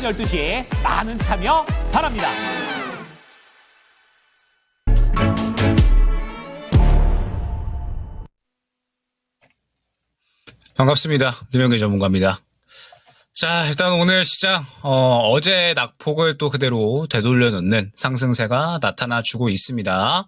12시에 많은 참여 바랍니다. 반갑습니다. 김영기 전문가입니다. 자, 일단 오늘 시장 어제 낙폭을 또 그대로 되돌려 놓는 상승세가 나타나주고 있습니다.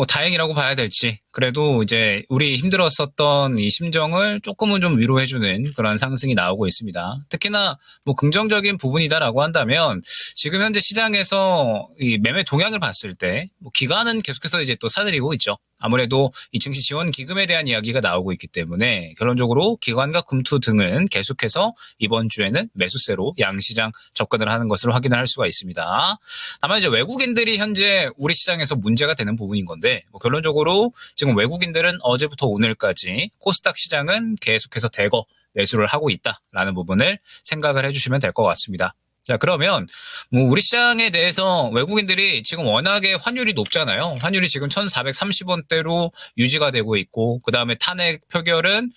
다행이라고 봐야 될지, 그래도 이제 우리 힘들었었던 이 심정을 조금은 좀 위로해주는 그런 상승이 나오고 있습니다. 특히나 긍정적인 부분이다라고 한다면 지금 현재 시장에서 이 매매 동향을 봤을 때 기관은 계속해서 이제 또 사들이고 있죠. 아무래도 이 증시 지원 기금에 대한 이야기가 나오고 있기 때문에 결론적으로 기관과 금투 등은 계속해서 이번 주에는 매수세로 양시장 접근을 하는 것을 확인을 할 수가 있습니다. 다만 이제 외국인들이 현재 우리 시장에서 문제가 되는 부분인 건데 결론적으로 지금 외국인들은 어제부터 오늘까지 코스닥 시장은 계속해서 대거 매수를 하고 있다라는 부분을 생각을 해주시면 될 것 같습니다. 자, 그러면 우리 시장에 대해서 외국인들이 지금 워낙에 환율이 높잖아요. 환율이 지금 1,430원대로 유지가 되고 있고, 그 다음에 탄핵 표결은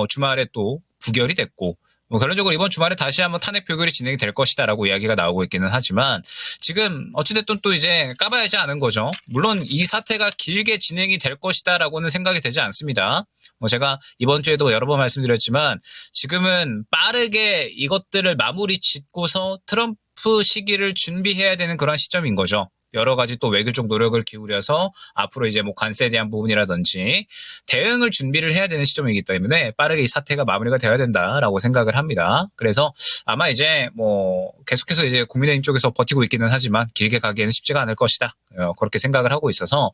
주말에 또 부결이 됐고, 결론적으로 이번 주말에 다시 한번 탄핵 표결이 진행이 될 것이다라고 이야기가 나오고 있기는 하지만 지금 어찌됐든 또 이제 까봐야지 않은 거죠. 물론 이 사태가 길게 진행이 될 것이다라고는 생각이 되지 않습니다. 제가 이번 주에도 여러 번 말씀드렸지만 지금은 빠르게 이것들을 마무리 짓고서 트럼프 시기를 준비해야 되는 그런 시점인 거죠. 여러 가지 또 외교적 노력을 기울여서 앞으로 이제 관세에 대한 부분이라든지 대응을 준비를 해야 되는 시점이기 때문에 빠르게 이 사태가 마무리가 되어야 된다라고 생각을 합니다. 그래서 아마 이제 계속해서 이제 국민의힘 쪽에서 버티고 있기는 하지만 길게 가기에는 쉽지가 않을 것이다. 그렇게 생각을 하고 있어서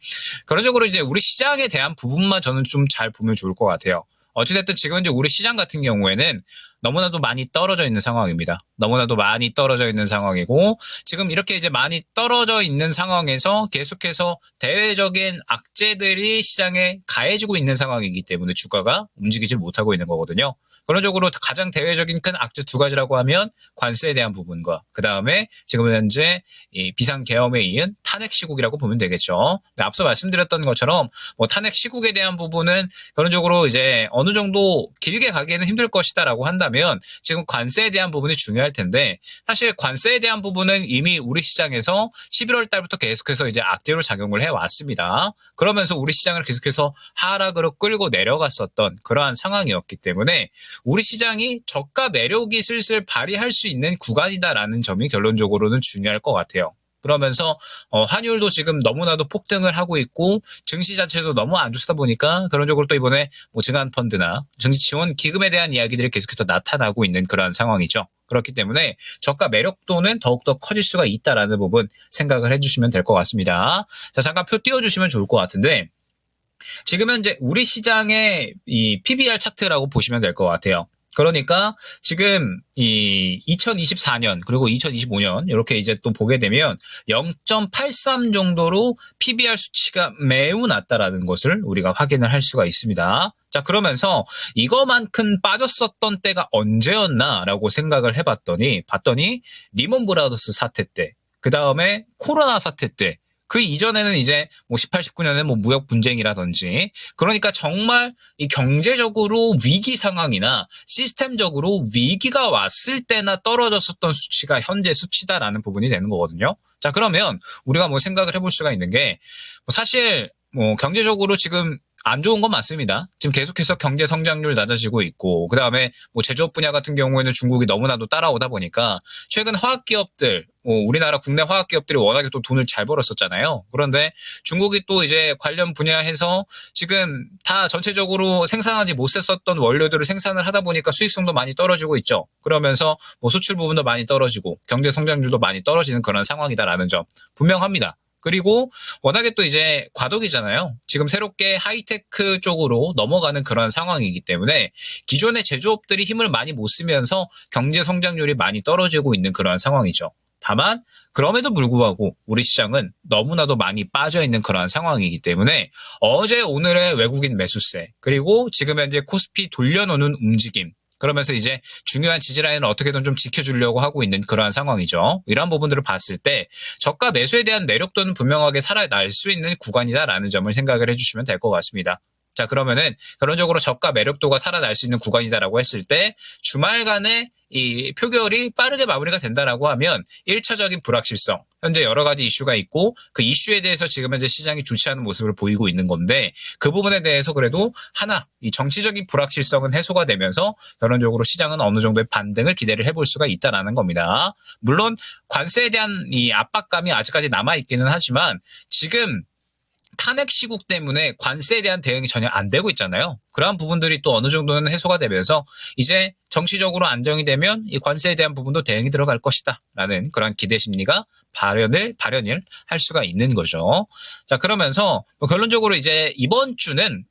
결론적으로 이제 우리 시장에 대한 부분만 저는 좀 잘 보면 좋을 것 같아요. 어찌됐든 지금 이제 우리 시장 같은 경우에는 너무나도 많이 떨어져 있는 상황입니다. 너무나도 많이 떨어져 있는 상황이고 지금 이렇게 이제 많이 떨어져 있는 상황에서 계속해서 대외적인 악재들이 시장에 가해지고 있는 상황이기 때문에 주가가 움직이질 못하고 있는 거거든요. 결론적으로 가장 대외적인 큰 악재 두 가지라고 하면 관세에 대한 부분과 그 다음에 지금 현재 이 비상계엄에 이은 탄핵 시국이라고 보면 되겠죠. 앞서 말씀드렸던 것처럼 탄핵 시국에 대한 부분은 결론적으로 이제 어느 정도 길게 가기에는 힘들 것이다라고 한다면 지금 관세에 대한 부분이 중요할 텐데 사실 관세에 대한 부분은 이미 우리 시장에서 11월 달부터 계속해서 이제 악재로 작용을 해왔습니다. 그러면서 우리 시장을 계속해서 하락으로 끌고 내려갔었던 그러한 상황이었기 때문에 우리 시장이 저가 매력이 슬슬 발휘할 수 있는 구간이다라는 점이 결론적으로는 중요할 것 같아요. 그러면서 환율도 지금 너무나도 폭등을 하고 있고 증시 자체도 너무 안 좋다 보니까 결론적으로 또 이번에 증한 펀드나 증시 지원 기금에 대한 이야기들이 계속해서 나타나고 있는 그런 상황이죠. 그렇기 때문에 저가 매력도는 더욱더 커질 수가 있다라는 부분 생각을 해주시면 될 것 같습니다. 자, 잠깐 표 띄워주시면 좋을 것 같은데 지금 현재 우리 시장의 이 PBR 차트라고 보시면 될 것 같아요. 그러니까 지금 이 2024년 그리고 2025년 이렇게 이제 또 보게 되면 0.83 정도로 PBR 수치가 매우 낮다라는 것을 우리가 확인을 할 수가 있습니다. 자, 그러면서 이거만큼 빠졌었던 때가 언제였나라고 생각을 해봤더니 리먼 브라더스 사태 때, 그 다음에 코로나 사태 때, 그 이전에는 이제 18, 19년에 무역 분쟁이라든지 그러니까 정말 이 경제적으로 위기 상황이나 시스템적으로 위기가 왔을 때나 떨어졌었던 수치가 현재 수치다라는 부분이 되는 거거든요. 자, 그러면 우리가 생각을 해볼 수가 있는 게 사실 경제적으로 지금 안 좋은 건 맞습니다. 지금 계속해서 경제 성장률 낮아지고 있고 그다음에 제조업 분야 같은 경우에는 중국이 너무나도 따라오다 보니까 최근 화학기업들 우리나라 국내 화학기업들이 워낙에 또 돈을 잘 벌었었잖아요. 그런데 중국이 또 이제 관련 분야에서 지금 다 전체적으로 생산하지 못했었던 원료들을 생산을 하다 보니까 수익성도 많이 떨어지고 있죠. 그러면서 수출 부분도 많이 떨어지고 경제 성장률도 많이 떨어지는 그런 상황이다라는 점 분명합니다. 그리고 워낙에 또 이제 과도기잖아요. 지금 새롭게 하이테크 쪽으로 넘어가는 그런 상황이기 때문에 기존의 제조업들이 힘을 많이 못 쓰면서 경제 성장률이 많이 떨어지고 있는 그런 상황이죠. 다만 그럼에도 불구하고 우리 시장은 너무나도 많이 빠져있는 그러한 상황이기 때문에 어제 오늘의 외국인 매수세 그리고 지금 현재 코스피 돌려놓는 움직임 그러면서 이제 중요한 지지라인을 어떻게든 좀 지켜주려고 하고 있는 그러한 상황이죠. 이러한 부분들을 봤을 때 저가 매수에 대한 매력도는 분명하게 살아날 수 있는 구간이다라는 점을 생각을 해주시면 될 것 같습니다. 자, 그러면은 결론적으로 저가 매력도가 살아날 수 있는 구간이다라고 했을 때 주말간에 이 표결이 빠르게 마무리가 된다라고 하면 1차적인 불확실성, 현재 여러 가지 이슈가 있고 그 이슈에 대해서 지금 현재 시장이 주시하는 모습을 보이고 있는 건데 그 부분에 대해서 그래도 하나 이 정치적인 불확실성은 해소가 되면서 결론적으로 시장은 어느 정도의 반등을 기대를 해볼 수가 있다라는 겁니다. 물론 관세에 대한 이 압박감이 아직까지 남아있기는 하지만 지금 탄핵 시국 때문에 관세에 대한 대응이 전혀 안 되고 있잖아요. 그러한 부분들이 또 어느 정도는 해소가 되면서 이제 정치적으로 안정이 되면 이 관세에 대한 부분도 대응이 들어갈 것이다 라는 그런 기대 심리가 발현을 할 수가 있는 거죠. 자, 그러면서 결론적으로 이제 이번 주는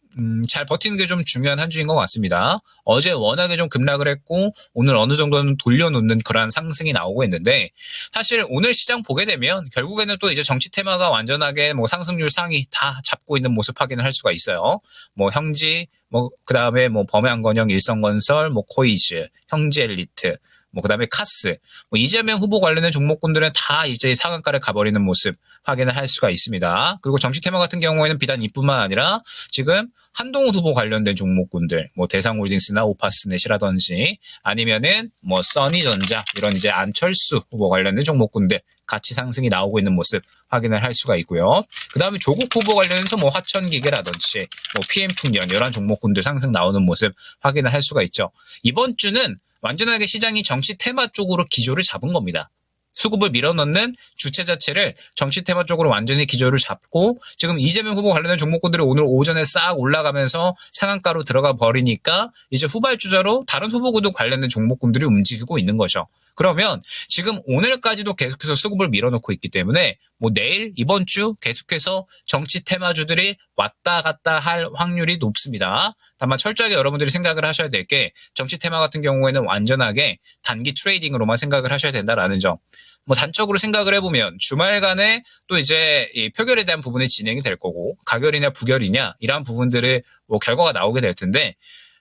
잘 버티는 게 좀 중요한 한 주인 것 같습니다. 어제 워낙에 좀 급락을 했고 오늘 어느 정도는 돌려놓는 그러한 상승이 나오고 있는데 사실 오늘 시장 보게 되면 결국에는 또 이제 정치 테마가 완전하게 뭐 상승률 상위 다 잡고 있는 모습 확인을 할 수가 있어요. 뭐 형지, 뭐 그다음에 뭐 범양건영, 일성건설, 뭐 코이즈, 형제엘리트, 뭐 그다음에 카스, 뭐 이재명 후보 관련된 종목군들은 다 이제 상한가를 가버리는 모습 확인을 할 수가 있습니다. 그리고 정치 테마 같은 경우에는 비단 이뿐만 아니라 지금 한동훈 후보 관련된 종목군들, 뭐 대상홀딩스나 오파스넷이라든지 아니면은 뭐 써니전자 이런 이제 안철수 후보 관련된 종목군들 같이 상승이 나오고 있는 모습 확인을 할 수가 있고요. 그 다음에 조국 후보 관련해서 뭐 화천기계라든지 뭐 PM풍년 이런 종목군들 상승 나오는 모습 확인을 할 수가 있죠. 이번 주는 완전하게 시장이 정치 테마 쪽으로 기조를 잡은 겁니다. 수급을 밀어넣는 주체 자체를 정치 테마 쪽으로 완전히 기조를 잡고 지금 이재명 후보 관련된 종목군들이 오늘 오전에 싹 올라가면서 상한가로 들어가 버리니까 이제 후발주자로 다른 후보군들 관련된 종목군들이 움직이고 있는 거죠. 그러면 지금 오늘까지도 계속해서 수급을 밀어넣고 있기 때문에 뭐 내일 이번 주 계속해서 정치 테마주들이 왔다 갔다 할 확률이 높습니다. 다만 철저하게 여러분들이 생각을 하셔야 될 게 정치 테마 같은 경우에는 완전하게 단기 트레이딩으로만 생각을 하셔야 된다라는 점. 뭐 단적으로 생각을 해보면 주말간에 또 이제 이 표결에 대한 부분이 진행이 될 거고 가결이냐 부결이냐 이러한 부분들의 뭐 결과가 나오게 될 텐데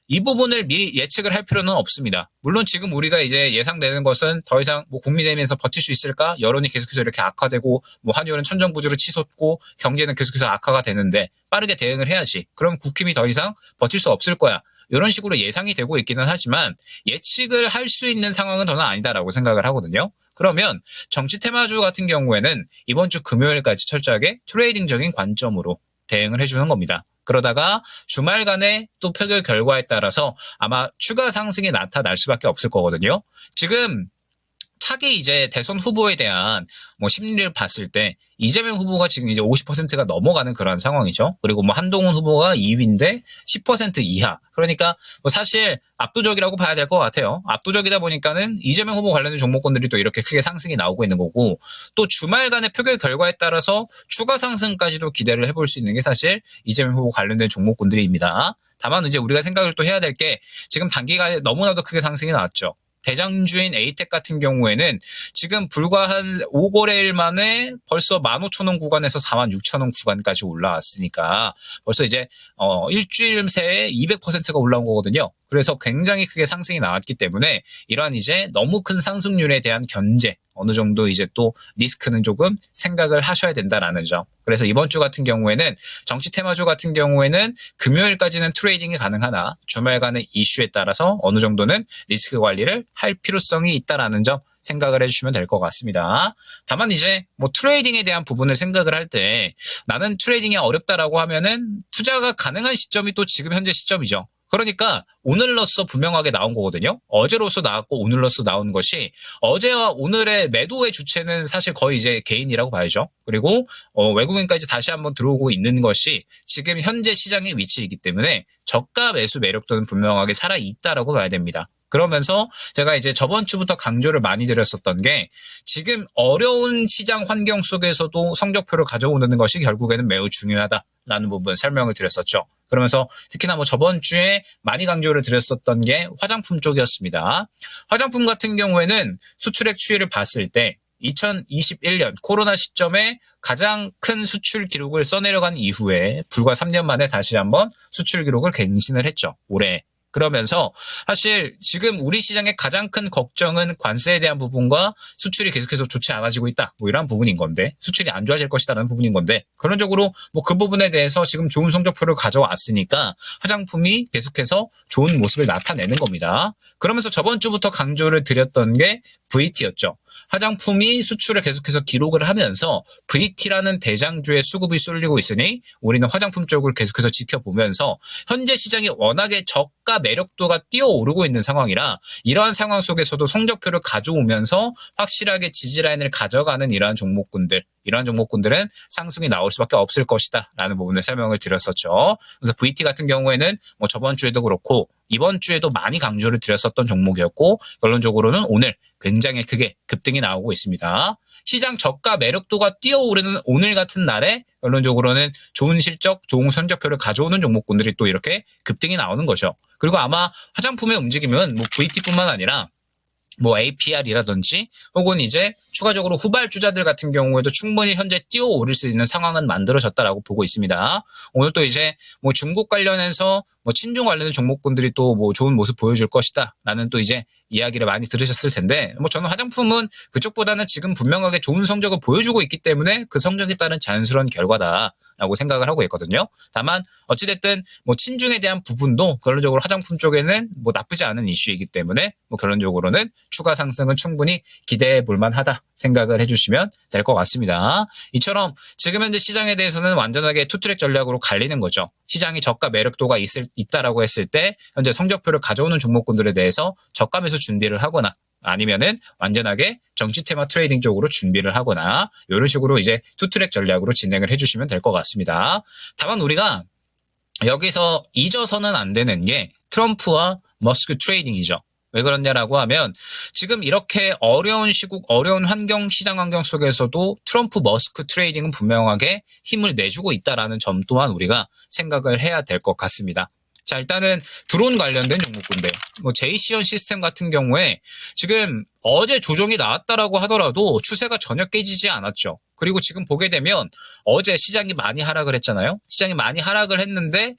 이 부분을 미리 예측을 할 필요는 없습니다. 물론 지금 우리가 이제 예상되는 것은 더 이상 뭐 국민의힘에서 버틸 수 있을까? 여론이 계속해서 이렇게 악화되고 뭐 환율은 천정부지로 치솟고 경제는 계속해서 악화가 되는데 빠르게 대응을 해야지. 그럼 국힘이 더 이상 버틸 수 없을 거야. 이런 식으로 예상이 되고 있기는 하지만 예측을 할 수 있는 상황은 더는 아니다라고 생각을 하거든요. 그러면 정치 테마주 같은 경우에는 이번 주 금요일까지 철저하게 트레이딩적인 관점으로 대응을 해주는 겁니다. 그러다가 주말간에 또 표결 결과에 따라서 아마 추가 상승이 나타날 수밖에 없을 거거든요. 지금 차기 이제 대선 후보에 대한 뭐 심리를 봤을 때 이재명 후보가 지금 이제 50%가 넘어가는 그런 상황이죠. 그리고 뭐 한동훈 후보가 2위인데 10% 이하. 그러니까 뭐 사실 압도적이라고 봐야 될 것 같아요. 압도적이다 보니까는 이재명 후보 관련된 종목군들이 또 이렇게 크게 상승이 나오고 있는 거고 또 주말간의 표결 결과에 따라서 추가 상승까지도 기대를 해볼 수 있는 게 사실 이재명 후보 관련된 종목군들입니다. 다만 이제 우리가 생각을 또 해야 될 게 지금 단기간에 너무나도 크게 상승이 나왔죠. 대장주인 에이텍 같은 경우에는 지금 불과 한 5거래일 만에 벌써 15,000원 구간에서 46,000원 구간까지 올라왔으니까 벌써 이제 일주일 새에 200%가 올라온 거거든요. 그래서 굉장히 크게 상승이 나왔기 때문에 이러한 이제 너무 큰 상승률에 대한 견제 어느 정도 이제 또 리스크는 조금 생각을 하셔야 된다라는 점. 그래서 이번 주 같은 경우에는 정치 테마주 같은 경우에는 금요일까지는 트레이딩이 가능하나 주말간의 이슈에 따라서 어느 정도는 리스크 관리를 할 필요성이 있다라는 점 생각을 해주시면 될 것 같습니다. 다만 이제 뭐 트레이딩에 대한 부분을 생각을 할 때 나는 트레이딩이 어렵다라고 하면은 투자가 가능한 시점이 또 지금 현재 시점이죠. 그러니까 오늘로써 분명하게 나온 거거든요. 어제로서 나왔고 오늘로써 나온 것이 어제와 오늘의 매도의 주체는 사실 거의 이제 개인이라고 봐야죠. 그리고 외국인까지 다시 한번 들어오고 있는 것이 지금 현재 시장의 위치이기 때문에 저가 매수 매력도는 분명하게 살아있다라고 봐야 됩니다. 그러면서 제가 이제 저번 주부터 강조를 많이 드렸었던 게 지금 어려운 시장 환경 속에서도 성적표를 가져오는 것이 결국에는 매우 중요하다라는 부분 설명을 드렸었죠. 그러면서 특히나 뭐 저번 주에 많이 강조를 드렸었던 게 화장품 쪽이었습니다. 화장품 같은 경우에는 수출액 추이를 봤을 때 2021년 코로나 시점에 가장 큰 수출 기록을 써내려간 이후에 불과 3년 만에 다시 한번 수출 기록을 갱신을 했죠. 올해. 그러면서 사실 지금 우리 시장의 가장 큰 걱정은 관세에 대한 부분과 수출이 계속해서 좋지 않아지고 있다. 뭐 이런 부분인 건데, 수출이 안 좋아질 것이다라는 부분인 건데, 결론적으로 뭐 그 부분에 대해서 지금 좋은 성적표를 가져왔으니까 화장품이 계속해서 좋은 모습을 나타내는 겁니다. 그러면서 저번 주부터 강조를 드렸던 게 VT였죠. 화장품이 수출을 계속해서 기록을 하면서 VT라는 대장주의 수급이 쏠리고 있으니 우리는 화장품 쪽을 계속해서 지켜보면서 현재 시장이 워낙에 저가 매력도가 뛰어오르고 있는 상황이라 이러한 상황 속에서도 성적표를 가져오면서 확실하게 지지라인을 가져가는 이러한 종목군들은 상승이 나올 수밖에 없을 것이다 라는 부분을 설명을 드렸었죠. 그래서 VT 같은 경우에는 뭐 저번 주에도 그렇고 이번 주에도 많이 강조를 드렸었던 종목이었고 결론적으로는 오늘 굉장히 크게 급등이 나오고 있습니다. 시장 저가 매력도가 뛰어오르는 오늘 같은 날에 결론적으로는 좋은 실적, 좋은 성적표를 가져오는 종목군들이 또 이렇게 급등이 나오는 거죠. 그리고 아마 화장품의 움직임은 뭐 VT뿐만 아니라 뭐 APR이라든지 혹은 이제 추가적으로 후발주자들 같은 경우에도 충분히 현재 뛰어오를 수 있는 상황은 만들어졌다라고 보고 있습니다. 오늘 또 이제 뭐 중국 관련해서 뭐 친중 관련된 종목군들이 또 뭐 좋은 모습 보여줄 것이다라는 또 이제 이야기를 많이 들으셨을 텐데 뭐 저는 화장품은 그쪽보다는 지금 분명하게 좋은 성적을 보여주고 있기 때문에 그 성적에 따른 자연스러운 결과다라고 생각을 하고 있거든요. 다만 어찌됐든 뭐 친중에 대한 부분도 결론적으로 화장품 쪽에는 뭐 나쁘지 않은 이슈이기 때문에 뭐 결론적으로는 추가 상승은 충분히 기대해 볼 만하다 생각을 해주시면 될 것 같습니다. 이처럼 지금 현재 시장에 대해서는 완전하게 투트랙 전략으로 갈리는 거죠. 시장이 저가 매력도가 있다라고 했을 때 현재 성적표를 가져오는 종목군들에 대해서 저가 매수 준비를 하거나 아니면은 완전하게 정치 테마 트레이딩 쪽으로 준비를 하거나 이런 식으로 이제 투트랙 전략으로 진행을 해주시면 될 것 같습니다. 다만 우리가 여기서 잊어서는 안 되는 게 트럼프와 머스크 트레이딩이죠. 왜 그러냐라고 하면 지금 이렇게 어려운 시국, 어려운 환경, 시장 환경 속에서도 트럼프 머스크 트레이딩은 분명하게 힘을 내주고 있다라는 점 또한 우리가 생각을 해야 될 것 같습니다. 자, 일단은 드론 관련된 종목군들, 뭐 제이시언 시스템 같은 경우에 지금 어제 조정이 나왔다라고 하더라도 추세가 전혀 깨지지 않았죠. 그리고 지금 보게 되면 어제 시장이 많이 하락을 했잖아요. 시장이 많이 하락을 했는데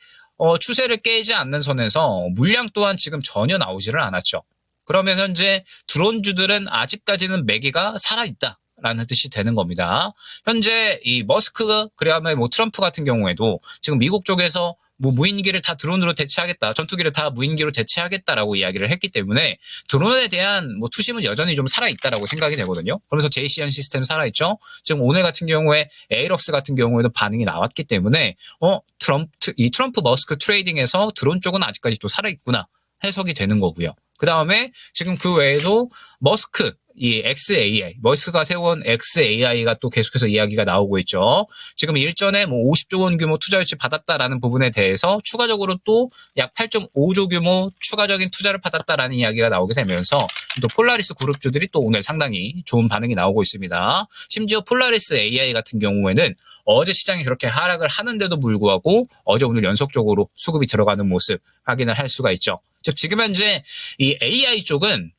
추세를 깨지 않는 선에서 물량 또한 지금 전혀 나오지를 않았죠. 그러면 현재 드론주들은 아직까지는 매기가 살아있다. 라는 뜻이 되는 겁니다. 현재 이 머스크, 그다음에 뭐 트럼프 같은 경우에도 지금 미국 쪽에서 뭐 무인기를 다 드론으로 대체하겠다, 전투기를 다 무인기로 대체하겠다라고 이야기를 했기 때문에 드론에 대한 뭐 투심은 여전히 좀 살아있다라고 생각이 되거든요. 그러면서 제이시언 시스템 살아있죠. 지금 오늘 같은 경우에 에이럭스 같은 경우에도 반응이 나왔기 때문에 트럼프 머스크 트레이딩에서 드론 쪽은 아직까지 또 살아있구나 해석이 되는 거고요. 그 다음에 지금 그 외에도 머스크, 이 XAI, 머스크가 세운 XAI가 또 계속해서 이야기가 나오고 있죠. 지금 일전에 뭐 50조 원 규모 투자 유치 받았다라는 부분에 대해서 추가적으로 또 약 8.5조 규모 추가적인 투자를 받았다라는 이야기가 나오게 되면서 또 폴라리스 그룹주들이 또 오늘 상당히 좋은 반응이 나오고 있습니다. 심지어 폴라리스 AI 같은 경우에는 어제 시장이 그렇게 하락을 하는데도 불구하고 어제 오늘 연속적으로 수급이 들어가는 모습 확인을 할 수가 있죠. 즉 지금 현재 이 AI 쪽은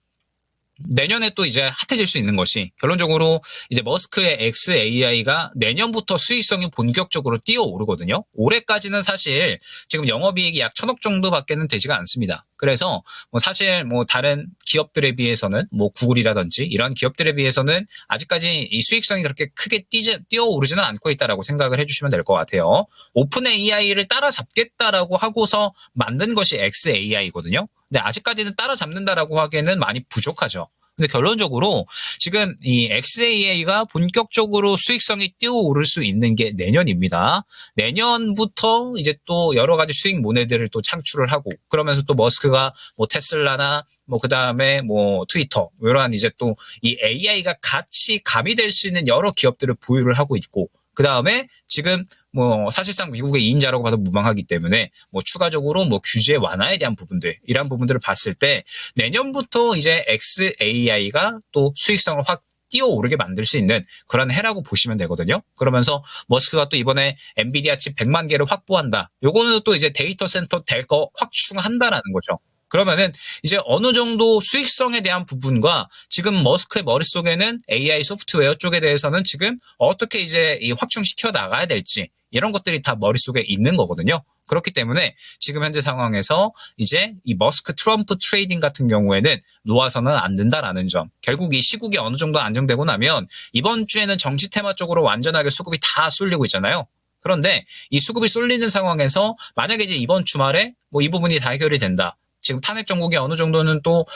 내년에 또 이제 핫해질 수 있는 것이 결론적으로 이제 머스크의 XAI가 내년부터 수익성이 본격적으로 뛰어오르거든요. 올해까지는 사실 지금 영업이익이 약 1,000억 정도밖에는 되지가 않습니다. 그래서 뭐 사실 뭐 다른 기업들에 비해서는 뭐 구글이라든지 이런 기업들에 비해서는 아직까지 이 수익성이 그렇게 크게 뛰어오르지는 않고 있다라고 생각을 해주시면 될 것 같아요. 오픈 AI를 따라잡겠다라고 하고서 만든 것이 XAI거든요. 근데 아직까지는 따라잡는다라고 하기에는 많이 부족하죠. 근데 결론적으로 지금 이 XAI가 본격적으로 수익성이 뛰어오를 수 있는 게 내년입니다. 내년부터 이제 또 여러 가지 수익 모델들을 또 창출을 하고 그러면서 또 머스크가 뭐 테슬라나 뭐 그다음에 뭐 트위터 이러한 이제 또 이 AI가 같이 가미될 수 있는 여러 기업들을 보유를 하고 있고 그다음에 지금 뭐 사실상 미국의 2인자라고 봐도 무방하기 때문에 뭐 추가적으로 뭐 규제 완화에 대한 부분들 이런 부분들을 봤을 때 내년부터 이제 XAI가 또 수익성을 확 뛰어오르게 만들 수 있는 그런 해라고 보시면 되거든요. 그러면서 머스크가 또 이번에 엔비디아 칩 100만 개를 확보한다. 요거는 또 이제 데이터 센터 될 거 확충한다라는 거죠. 그러면은 이제 어느 정도 수익성에 대한 부분과 지금 머스크의 머릿속에는 AI 소프트웨어 쪽에 대해서는 지금 어떻게 이제 이 확충시켜 나가야 될지 이런 것들이 다 머릿속에 있는 거거든요. 그렇기 때문에 지금 현재 상황에서 이제 이 머스크 트럼프 트레이딩 같은 경우에는 놓아서는 안 된다라는 점. 결국 이 시국이 어느 정도 안정되고 나면 이번 주에는 정치 테마 쪽으로 완전하게 수급이 다 쏠리고 있잖아요. 그런데 이 수급이 쏠리는 상황에서 만약에 이제 이번 주말에 뭐 이 부분이 다 해결이 된다. 지금 탄핵 정국이 어느 정도는 또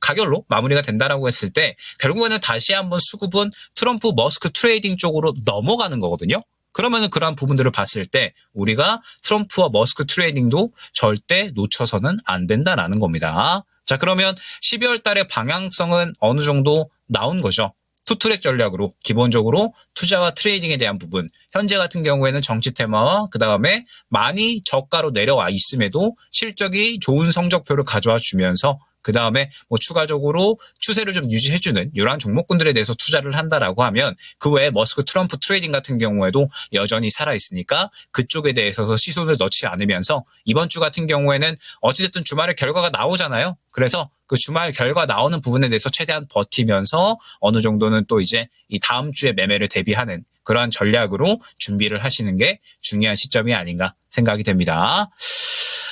가결로 마무리가 된다라고 했을 때 결국에는 다시 한번 수급은 트럼프 머스크 트레이딩 쪽으로 넘어가는 거거든요. 그러면은 그러한 부분들을 봤을 때 우리가 트럼프와 머스크 트레이딩도 절대 놓쳐서는 안 된다라는 겁니다. 자, 그러면 12월 달에 방향성은 어느 정도 나온 거죠. 투트랙 전략으로 기본적으로 투자와 트레이딩에 대한 부분, 현재 같은 경우에는 정치 테마와 그 다음에 많이 저가로 내려와 있음에도 실적이 좋은 성적표를 가져와 주면서 그 다음에 뭐 추가적으로 추세를 좀 유지해주는 이러한 종목군들에 대해서 투자를 한다라고 하면 그 외에 머스크 트럼프 트레이딩 같은 경우에도 여전히 살아있으니까 그쪽에 대해서 시선을 넣지 않으면서 이번 주 같은 경우에는 어찌됐든 주말에 결과가 나오잖아요. 그래서 그 주말 결과 나오는 부분에 대해서 최대한 버티면서 어느 정도는 또 이제 이 다음 주에 매매를 대비하는 그러한 전략으로 준비를 하시는 게 중요한 시점이 아닌가 생각이 됩니다.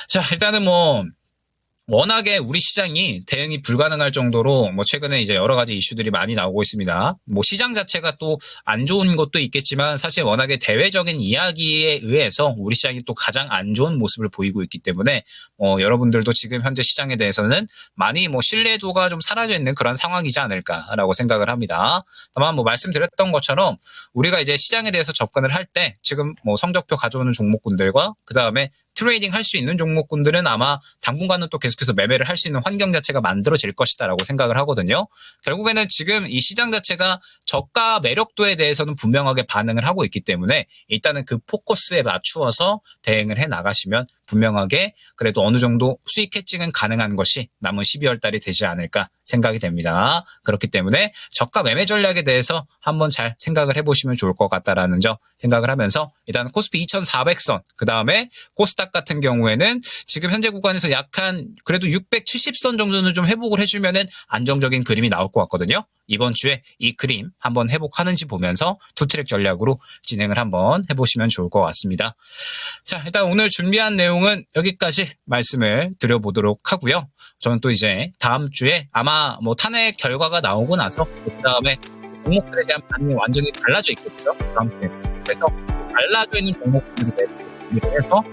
자, 일단은 워낙에 우리 시장이 대응이 불가능할 정도로 최근에 이제 여러 가지 이슈들이 많이 나오고 있습니다. 시장 자체가 또 안 좋은 것도 있겠지만 사실 워낙에 대외적인 이야기에 의해서 우리 시장이 또 가장 안 좋은 모습을 보이고 있기 때문에 여러분들도 지금 현재 시장에 대해서는 많이 신뢰도가 좀 사라져 있는 그런 상황이지 않을까라고 생각을 합니다. 다만 말씀드렸던 것처럼 우리가 이제 시장에 대해서 접근을 할 때 지금 성적표 가져오는 종목군들과 그 다음에 트레이딩 할 수 있는 종목군들은 아마 당분간은 또 계속해서 매매를 할 수 있는 환경 자체가 만들어질 것이다라고 생각을 하거든요. 결국에는 지금 이 시장 자체가 저가 매력도에 대해서는 분명하게 반응을 하고 있기 때문에 일단은 그 포커스에 맞추어서 대응을 해 나가시면 분명하게 그래도 어느 정도 수익 해칭은 가능한 것이 남은 12월 달이 되지 않을까 생각이 됩니다. 그렇기 때문에 저가 매매 전략에 대해서 한번 잘 생각을 해보시면 좋을 것 같다라는 점 생각을 하면서 일단 코스피 2400선 그 다음에 코스닥 같은 경우에는 지금 현재 구간에서 약간 그래도 670선 정도는 좀 회복을 해주면은 안정적인 그림이 나올 것 같거든요. 이번 주에 이 그림 한번 회복하는지 보면서 투트랙 전략으로 진행을 한번 해보시면 좋을 것 같습니다. 자, 일단 오늘 준비한 내용은 여기까지 말씀을 드려보도록 하고요. 저는 또 이제 다음 주에 아마 탄핵 결과가 나오고 나서 그 다음에 종목들에 대한 반응이 완전히 달라져 있거든요. 다음 주에. 그래서 달라져 있는 종목들에 대해서 준비를 해서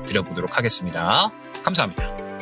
드려보도록 하겠습니다. 감사합니다.